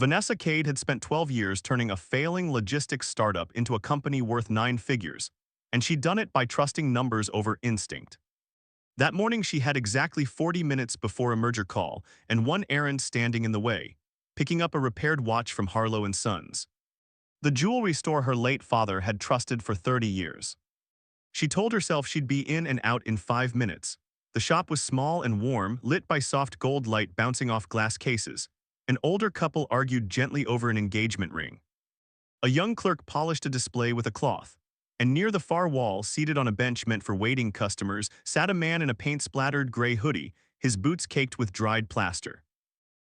Vanessa Cade had spent 12 years turning a failing logistics startup into a company worth 9 figures, and she'd done it by trusting numbers over instinct. That morning she had exactly 40 minutes before a merger call and one errand standing in the way, picking up a repaired watch from Harlow and Sons, the jewelry store her late father had trusted for 30 years. She told herself she'd be in and out in 5 minutes. The shop was small and warm, lit by soft gold light bouncing off glass cases. An older couple argued gently over an engagement ring. A young clerk polished a display with a cloth. And near the far wall, seated on a bench meant for waiting customers, sat a man in a paint-splattered gray hoodie, his boots caked with dried plaster.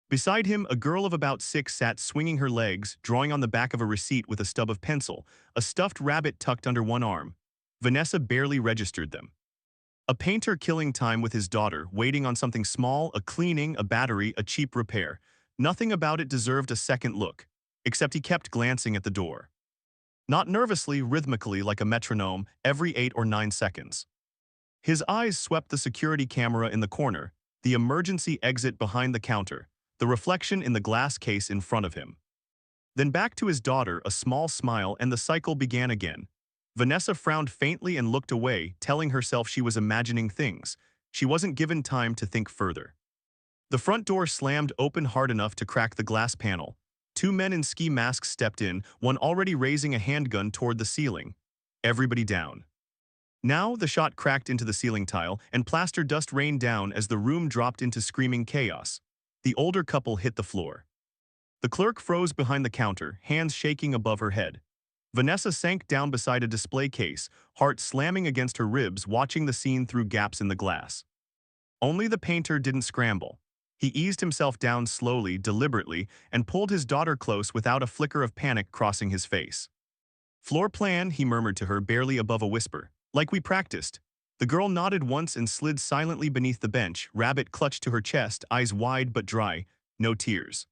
Beside him, a girl of about 6 sat swinging her legs, drawing on the back of a receipt with a stub of pencil, a stuffed rabbit tucked under one arm. Vanessa barely registered them. A painter killing time with his daughter, waiting on something small, a cleaning, a battery, a cheap repair. Nothing about it deserved a second look, except he kept glancing at the door. Not nervously, rhythmically like a metronome, every 8 or 9 seconds. His eyes swept the security camera in the corner, the emergency exit behind the counter, the reflection in the glass case in front of him. Then back to his daughter, a small smile, and the cycle began again. Vanessa frowned faintly and looked away, telling herself she was imagining things. She wasn't given time to think further. The front door slammed open hard enough to crack the glass panel. 2 men in ski masks stepped in, one already raising a handgun toward the ceiling. Everybody down. Now the shot cracked into the ceiling tile, and plaster dust rained down as the room dropped into screaming chaos. The older couple hit the floor. The clerk froze behind the counter, hands shaking above her head. Vanessa sank down beside a display case, heart slamming against her ribs, watching the scene through gaps in the glass. Only the painter didn't scramble. He eased himself down slowly, deliberately, and pulled his daughter close without a flicker of panic crossing his face. "Floor plan," he murmured to her, barely above a whisper. "Like we practiced." The girl nodded once and slid silently beneath the bench, rabbit clutched to her chest, eyes wide but dry, no tears.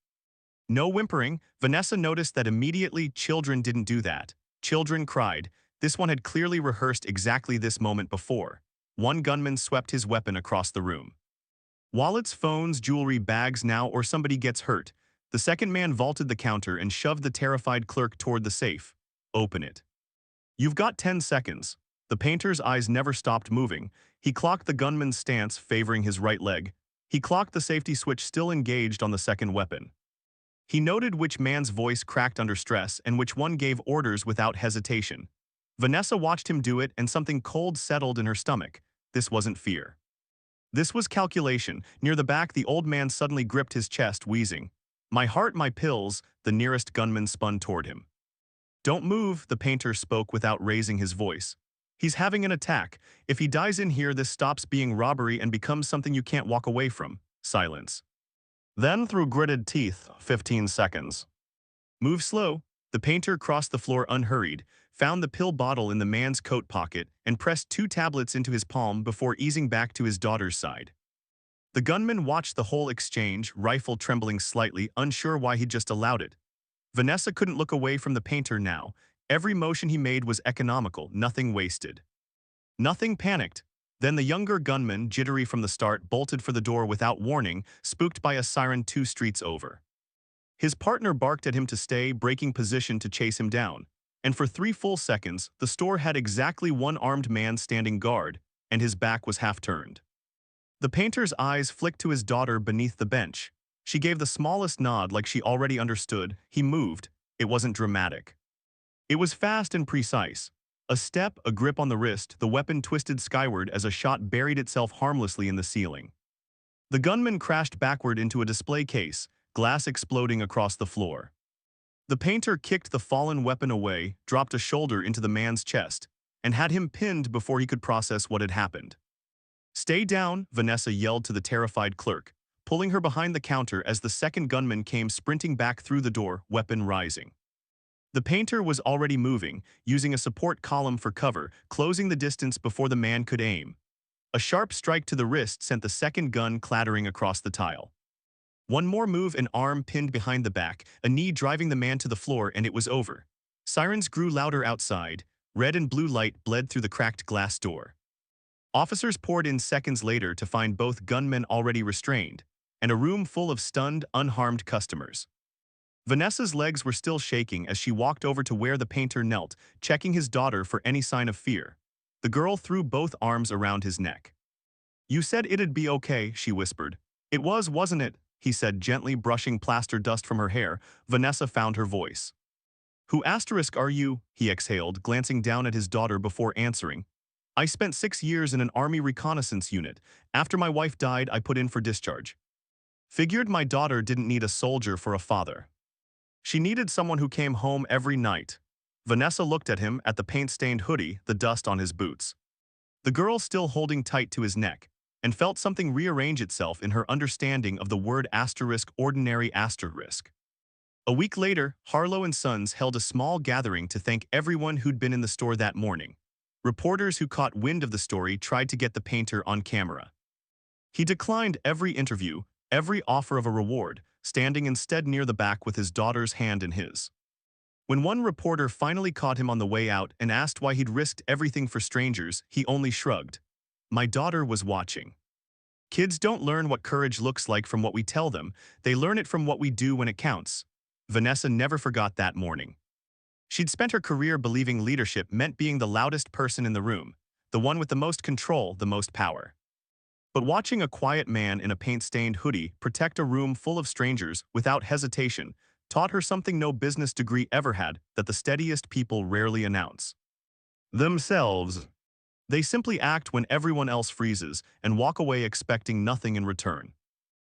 No whimpering. Vanessa noticed that immediately. Children didn't do that. Children cried. This one had clearly rehearsed exactly this moment before. One gunman swept his weapon across the room. Wallets, phones, jewelry, bags now, or somebody gets hurt. The second man vaulted the counter and shoved the terrified clerk toward the safe. "Open it." "You've got 10 seconds. The painter's eyes never stopped moving. He clocked the gunman's stance, favoring his right leg. He clocked the safety switch still engaged on the second weapon. He noted which man's voice cracked under stress and which one gave orders without hesitation. Vanessa watched him do it, and something cold settled in her stomach. This wasn't fear. This was calculation. Near the back, the old man suddenly gripped his chest, wheezing. "My heart, my pills." The nearest gunman spun toward him. "Don't move," the painter spoke without raising his voice. "He's having an attack. If he dies in here, this stops being robbery and becomes something you can't walk away from." Silence. Then, through gritted teeth, 15 seconds. "Move slow." The painter crossed the floor unhurried, found the pill bottle in the man's coat pocket, and pressed 2 tablets into his palm before easing back to his daughter's side. The gunman watched the whole exchange, rifle trembling slightly, unsure why he'd just allowed it. Vanessa couldn't look away from the painter now. Every motion he made was economical, nothing wasted. Nothing panicked. Then the younger gunman, jittery from the start, bolted for the door without warning, spooked by a siren 2 streets over. His partner barked at him to stay, breaking position to chase him down. And for 3 full seconds, the store had exactly one armed man standing guard, and his back was half turned. The painter's eyes flicked to his daughter beneath the bench. She gave the smallest nod like she already understood. He moved. It wasn't dramatic. It was fast and precise. A step, a grip on the wrist, the weapon twisted skyward as a shot buried itself harmlessly in the ceiling. The gunman crashed backward into a display case, glass exploding across the floor. The painter kicked the fallen weapon away, dropped a shoulder into the man's chest, and had him pinned before he could process what had happened. "Stay down," Vanessa yelled to the terrified clerk, pulling her behind the counter as the second gunman came sprinting back through the door, weapon rising. The painter was already moving, using a support column for cover, closing the distance before the man could aim. A sharp strike to the wrist sent the second gun clattering across the tile. One more move, an arm pinned behind the back, a knee driving the man to the floor, and it was over. Sirens grew louder outside. Red and blue light bled through the cracked glass door. Officers poured in seconds later to find both gunmen already restrained, and a room full of stunned, unharmed customers. Vanessa's legs were still shaking as she walked over to where the painter knelt, checking his daughter for any sign of fear. The girl threw both arms around his neck. "You said it'd be okay," she whispered. "It was, wasn't it?" he said, gently brushing plaster dust from her hair. Vanessa found her voice. "Who asterisk are you?" he exhaled, glancing down at his daughter before answering. "I spent 6 years in an army reconnaissance unit. After my wife died, I put in for discharge. Figured my daughter didn't need a soldier for a father. She needed someone who came home every night." Vanessa looked at him, at the paint-stained hoodie, the dust on his boots. The girl still holding tight to his neck, and felt something rearrange itself in her understanding of the word asterisk, ordinary asterisk. A week later, Harlow and Sons held a small gathering to thank everyone who'd been in the store that morning. Reporters who caught wind of the story tried to get the painter on camera. He declined every interview, every offer of a reward, standing instead near the back with his daughter's hand in his. When one reporter finally caught him on the way out and asked why he'd risked everything for strangers, he only shrugged. "My daughter was watching. Kids don't learn what courage looks like from what we tell them, they learn it from what we do when it counts." Vanessa never forgot that morning. She'd spent her career believing leadership meant being the loudest person in the room, the one with the most control, the most power. But watching a quiet man in a paint-stained hoodie protect a room full of strangers without hesitation taught her something no business degree ever had, that the steadiest people rarely announce themselves. They simply act when everyone else freezes and walk away expecting nothing in return.